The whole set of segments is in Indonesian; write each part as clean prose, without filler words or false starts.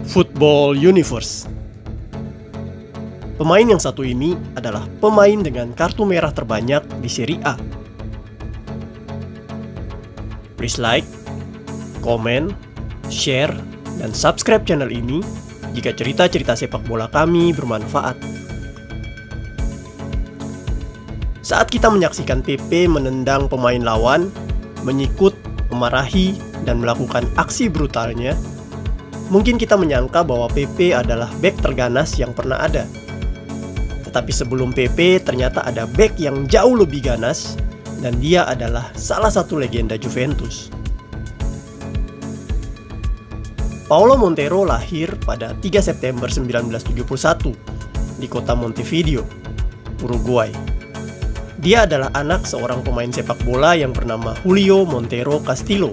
Football Universe. Pemain yang satu ini adalah pemain dengan kartu merah terbanyak di Serie A. Please like, komen, share, dan subscribe channel ini jika cerita-cerita sepak bola kami bermanfaat. Saat kita menyaksikan PP menendang pemain lawan, menyikut, memarahi, dan melakukan aksi brutalnya, mungkin kita menyangka bahwa PP adalah bek terganas yang pernah ada. Tetapi sebelum PP ternyata ada bek yang jauh lebih ganas, dan dia adalah salah satu legenda Juventus. Paulo Montero lahir pada 3 September 1971 di kota Montevideo, Uruguay. Dia adalah anak seorang pemain sepak bola yang bernama Julio Montero Castillo,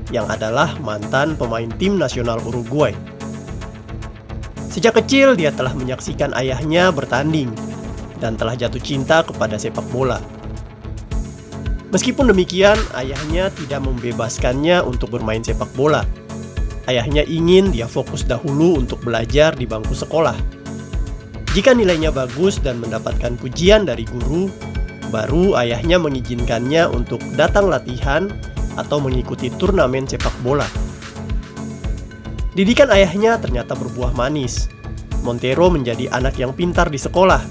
yang adalah mantan pemain tim nasional Uruguay. Sejak kecil dia telah menyaksikan ayahnya bertanding dan telah jatuh cinta kepada sepak bola. Meskipun demikian, ayahnya tidak membebaskannya untuk bermain sepak bola. Ayahnya ingin dia fokus dahulu untuk belajar di bangku sekolah. Jika nilainya bagus dan mendapatkan pujian dari guru, baru ayahnya mengizinkannya untuk datang latihan atau mengikuti turnamen sepak bola. Didikan ayahnya ternyata berbuah manis. Montero menjadi anak yang pintar di sekolah,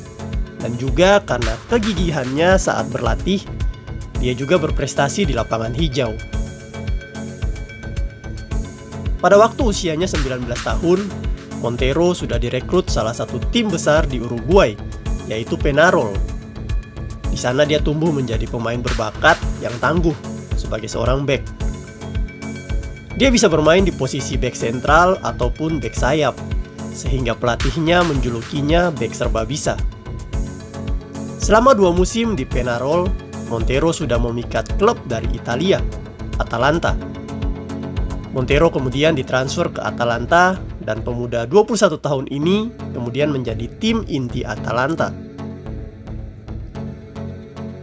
dan juga karena kegigihannya saat berlatih, dia juga berprestasi di lapangan hijau. Pada waktu usianya 19 tahun, Montero sudah direkrut salah satu tim besar di Uruguay, yaitu Peñarol. Di sana dia tumbuh menjadi pemain berbakat yang tangguh sebagai seorang bek. Dia bisa bermain di posisi bek sentral ataupun bek sayap, sehingga pelatihnya menjulukinya bek serba bisa. Selama 2 musim di Peñarol, Montero sudah memikat klub dari Italia, Atalanta. Montero kemudian ditransfer ke Atalanta, dan pemuda 21 tahun ini kemudian menjadi tim inti Atalanta.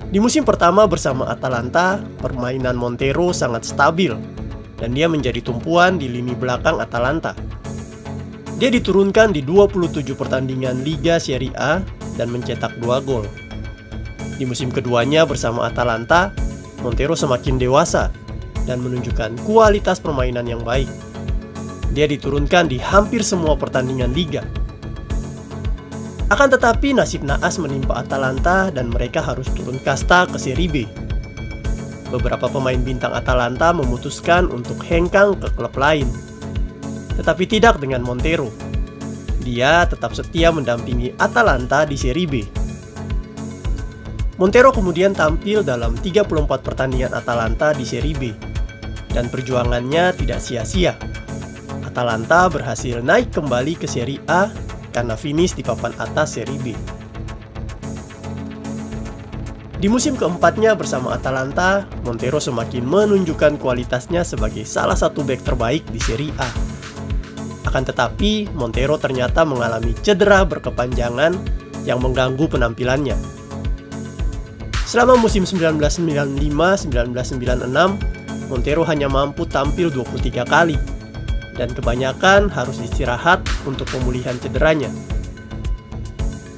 Di musim pertama bersama Atalanta, permainan Montero sangat stabil, dan dia menjadi tumpuan di lini belakang Atalanta. Dia diturunkan di 27 pertandingan Liga Serie A dan mencetak 2 gol. Di musim keduanya bersama Atalanta, Montero semakin dewasa dan menunjukkan kualitas permainan yang baik. Dia diturunkan di hampir semua pertandingan Liga. Akan tetapi nasib naas menimpa Atalanta dan mereka harus turun kasta ke Serie B. Beberapa pemain bintang Atalanta memutuskan untuk hengkang ke klub lain. Tetapi tidak dengan Montero. Dia tetap setia mendampingi Atalanta di Serie B. Montero kemudian tampil dalam 34 pertandingan Atalanta di Serie B, dan perjuangannya tidak sia-sia. Atalanta berhasil naik kembali ke Serie A karena finish di papan atas Serie B. Di musim keempatnya bersama Atalanta, Montero semakin menunjukkan kualitasnya sebagai salah satu bek terbaik di Serie A. Akan tetapi, Montero ternyata mengalami cedera berkepanjangan yang mengganggu penampilannya. Selama musim 1995-1996, Montero hanya mampu tampil 23 kali, dan kebanyakan harus istirahat untuk pemulihan cederanya.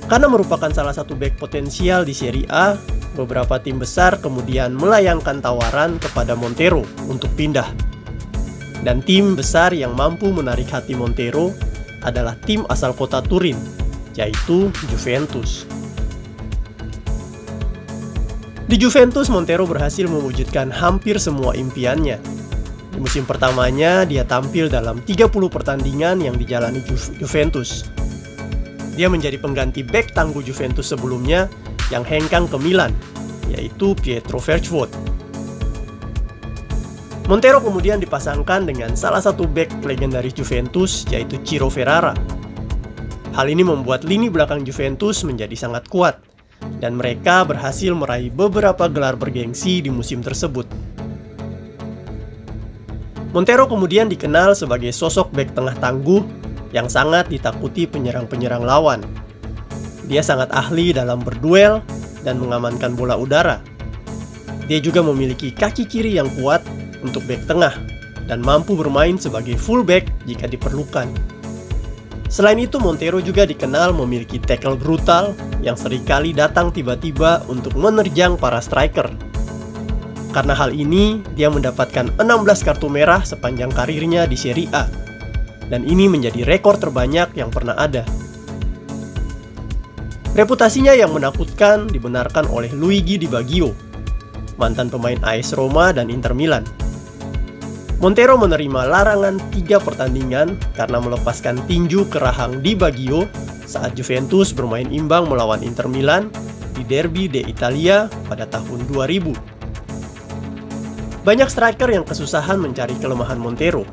Karena merupakan salah satu bek potensial di Serie A, beberapa tim besar kemudian melayangkan tawaran kepada Montero untuk pindah. Dan tim besar yang mampu menarik hati Montero adalah tim asal kota Turin, yaitu Juventus. Di Juventus, Montero berhasil mewujudkan hampir semua impiannya. Di musim pertamanya, dia tampil dalam 30 pertandingan yang dijalani Juventus. Dia menjadi pengganti bek tangguh Juventus sebelumnya yang hengkang ke Milan, yaitu Pietro Verchwood. Montero kemudian dipasangkan dengan salah satu bek legendaris Juventus, yaitu Ciro Ferrara. Hal ini membuat lini belakang Juventus menjadi sangat kuat, dan mereka berhasil meraih beberapa gelar bergengsi di musim tersebut. Montero kemudian dikenal sebagai sosok bek tengah tangguh yang sangat ditakuti penyerang-penyerang lawan. Dia sangat ahli dalam berduel dan mengamankan bola udara. Dia juga memiliki kaki kiri yang kuat untuk bek tengah dan mampu bermain sebagai fullback jika diperlukan. Selain itu, Montero juga dikenal memiliki tackle brutal yang seringkali datang tiba-tiba untuk menerjang para striker. Karena hal ini, dia mendapatkan 16 kartu merah sepanjang karirnya di Serie A. Dan ini menjadi rekor terbanyak yang pernah ada. Reputasinya yang menakutkan dibenarkan oleh Luigi Di Baggio, mantan pemain AS Roma dan Inter Milan. Montero menerima larangan 3 pertandingan karena melepaskan tinju ke rahang Di Baggio saat Juventus bermain imbang melawan Inter Milan di Derby d'Italia pada tahun 2000. Banyak striker yang kesusahan mencari kelemahan Montero.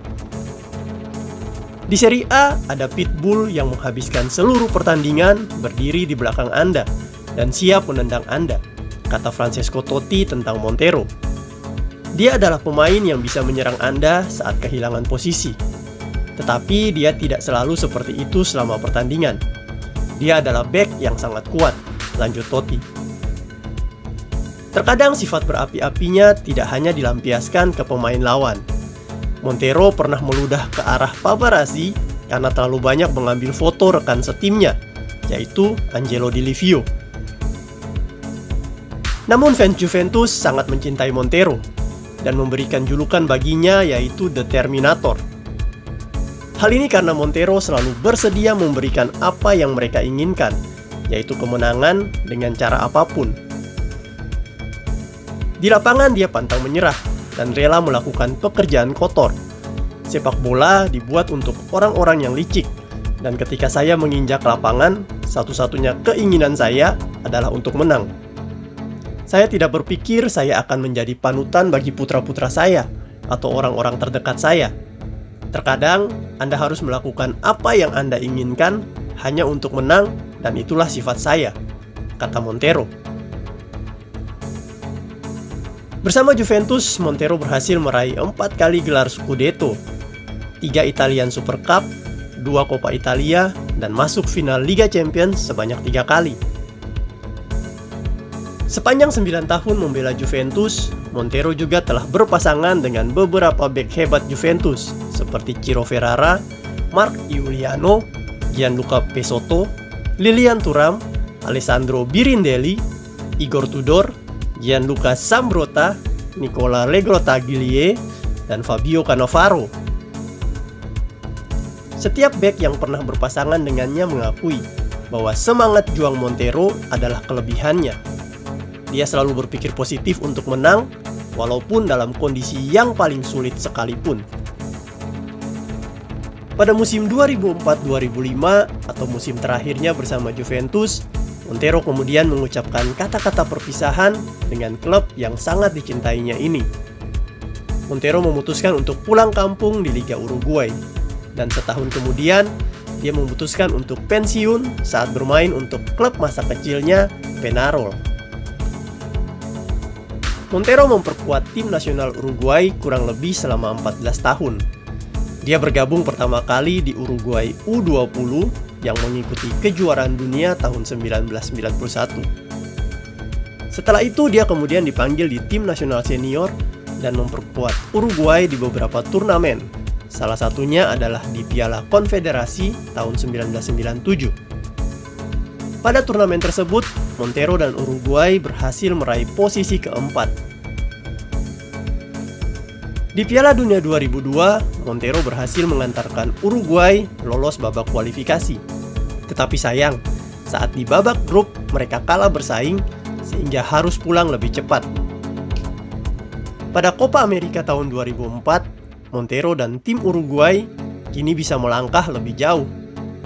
Di Serie A, ada Pitbull yang menghabiskan seluruh pertandingan berdiri di belakang Anda dan siap menendang Anda, kata Francesco Totti tentang Montero. Dia adalah pemain yang bisa menyerang Anda saat kehilangan posisi. Tetapi dia tidak selalu seperti itu selama pertandingan. Dia adalah bek yang sangat kuat, lanjut Totti. Terkadang sifat berapi-apinya tidak hanya dilampiaskan ke pemain lawan. Montero pernah meludah ke arah paparazzi karena terlalu banyak mengambil foto rekan setimnya, yaitu Angelo Di Livio. Namun fans Juventus sangat mencintai Montero dan memberikan julukan baginya, yaitu The Terminator. Hal ini karena Montero selalu bersedia memberikan apa yang mereka inginkan, yaitu kemenangan dengan cara apapun. Di lapangan dia pantang menyerah dan rela melakukan pekerjaan kotor. Sepak bola dibuat untuk orang-orang yang licik, dan ketika saya menginjak lapangan, satu-satunya keinginan saya adalah untuk menang. Saya tidak berpikir saya akan menjadi panutan bagi putra-putra saya atau orang-orang terdekat saya. Terkadang, Anda harus melakukan apa yang Anda inginkan hanya untuk menang, dan itulah sifat saya, kata Montero. Bersama Juventus, Montero berhasil meraih 4 kali gelar Scudetto, 3 Italian Super Cup, 2 Coppa Italia, dan masuk final Liga Champions sebanyak 3 kali. Sepanjang 9 tahun membela Juventus, Montero juga telah berpasangan dengan beberapa bek hebat Juventus seperti Ciro Ferrara, Mark Iuliano, Gianluca Pesotto, Lilian Thuram, Alessandro Birindelli, Igor Tudor, Gianluca Zambrotta, Nicola Legrottaglie, dan Fabio Cannavaro. Setiap bek yang pernah berpasangan dengannya mengakui bahwa semangat juang Montero adalah kelebihannya. Dia selalu berpikir positif untuk menang, walaupun dalam kondisi yang paling sulit sekalipun. Pada musim 2004-2005 atau musim terakhirnya bersama Juventus, Montero kemudian mengucapkan kata-kata perpisahan dengan klub yang sangat dicintainya ini. Montero memutuskan untuk pulang kampung di Liga Uruguay, dan setahun kemudian dia memutuskan untuk pensiun saat bermain untuk klub masa kecilnya, Peñarol. Montero memperkuat tim nasional Uruguay kurang lebih selama 14 tahun. Dia bergabung pertama kali di Uruguay U20 yang mengikuti kejuaraan dunia tahun 1991. Setelah itu dia kemudian dipanggil di tim nasional senior dan memperkuat Uruguay di beberapa turnamen. Salah satunya adalah di Piala Konfederasi tahun 1997. Pada turnamen tersebut, Montero dan Uruguay berhasil meraih posisi keempat. Di Piala Dunia 2002, Montero berhasil mengantarkan Uruguay lolos babak kualifikasi. Tetapi sayang, saat di babak grup mereka kalah bersaing sehingga harus pulang lebih cepat. Pada Copa America tahun 2004, Montero dan tim Uruguay kini bisa melangkah lebih jauh,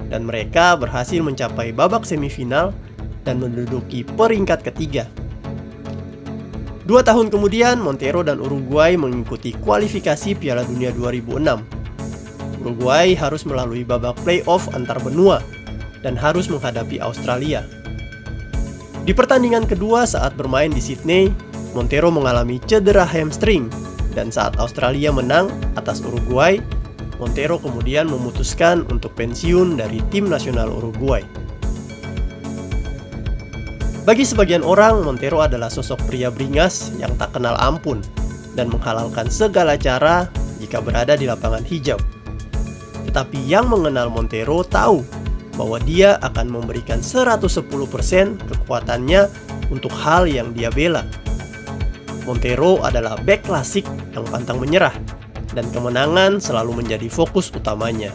dan mereka berhasil mencapai babak semifinal dan menduduki peringkat ketiga. 2 tahun kemudian, Montero dan Uruguay mengikuti kualifikasi Piala Dunia 2006. Uruguay harus melalui babak playoff antar benua dan harus menghadapi Australia. Di pertandingan kedua saat bermain di Sydney, Montero mengalami cedera hamstring, dan saat Australia menang atas Uruguay, Montero kemudian memutuskan untuk pensiun dari tim nasional Uruguay. Bagi sebagian orang, Montero adalah sosok pria beringas yang tak kenal ampun dan menghalalkan segala cara jika berada di lapangan hijau. Tetapi yang mengenal Montero tahu bahwa dia akan memberikan 110% kekuatannya untuk hal yang dia bela. Montero adalah bek klasik yang pantang menyerah, dan kemenangan selalu menjadi fokus utamanya.